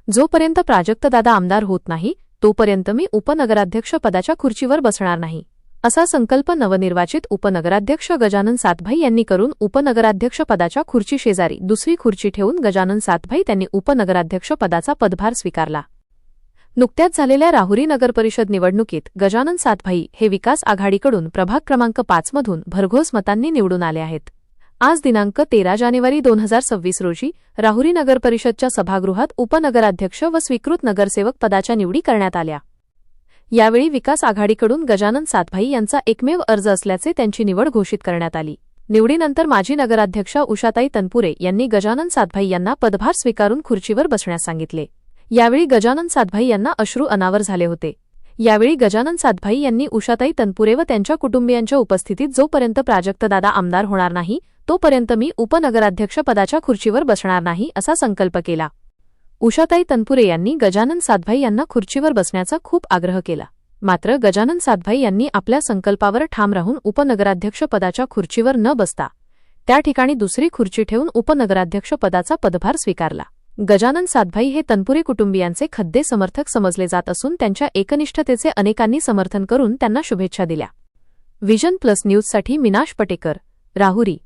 जोपर्यंत प्राजक्तदादा आमदार होत नाही तोपर्यंत मी उपनगराध्यक्ष पदाच्या खुर्चीवर बसणार नाही असा संकल्प नवनिर्वाचित उपनगराध्यक्ष गजानन सातभाई यांनी करून उपनगराध्यक्ष पदाच्या खुर्ची शेजारी दुसरी खुर्ची ठेवून गजानन सातभाई त्यांनी उपनगराध्यक्ष पदाचा पदभार स्वीकारला। नुकत्याच झालेल्या राहुरी नगरपरिषद निवडणुकीत गजानन सातभाई हे विकास आघाडीकडून प्रभाग क्रमांक 5 मधून भरघोस मतांनी निवडून आले आहेत। आज दिनांक 13 जानेवारी 2026 रोजी राहुरी नगरपरिषदच्या सभागृहात उपनगराध्यक्ष व स्वीकृत नगरसेवक पदाच्या निवडी करण्यात आल्या। यावेळी विकास आघाडीकडून गजानन सातभाई यांचा एकमेव अर्ज असल्याचे त्यांची निवड घोषित करण्यात आली। निवडीनंतर माजी नगराध्यक्षा उषाताई तनपुरे यांनी गजानन सातभाई यांना पदभार स्वीकारून खुर्चीवर बसण्यास सांगितले। यावेळी गजानन सातभाई यांना अश्रू अनावर झाले होते। यावेळी गजानन सातभाई यांनी उषाताई तनपुरे व त्यांच्या कुटुंबियांच्या उपस्थितीत जोपर्यंत प्राजक्तदादा आमदार होणार नाही तोपर्यंत मी उपनगराध्यक्ष पदाच्या खुर्चीवर बसणार नाही असा संकल्प केला। उषाताई तनपुरे यांनी गजानन सातभाई यांना खुर्चीवर बसण्याचा खूप आग्रह केला, मात्र गजानन सातभाई यांनी आपल्या संकल्पावर ठाम राहून उपनगराध्यक्ष पदाच्या खुर्चीवर न बसता त्या ठिकाणी दुसरी खुर्ची ठेवून उपनगराध्यक्ष पदाचा पदभार स्वीकारला। गजानन सातभाई हे तनपुरे कुटुंबियांचे खद्दे समर्थक समजले जात असून त्यांच्या एकनिष्ठतेचे अनेकांनी समर्थन करून त्यांना शुभेच्छा दिल्या। विजन प्लस न्यूजसाठी मीनाश पटेकर, राहुरी।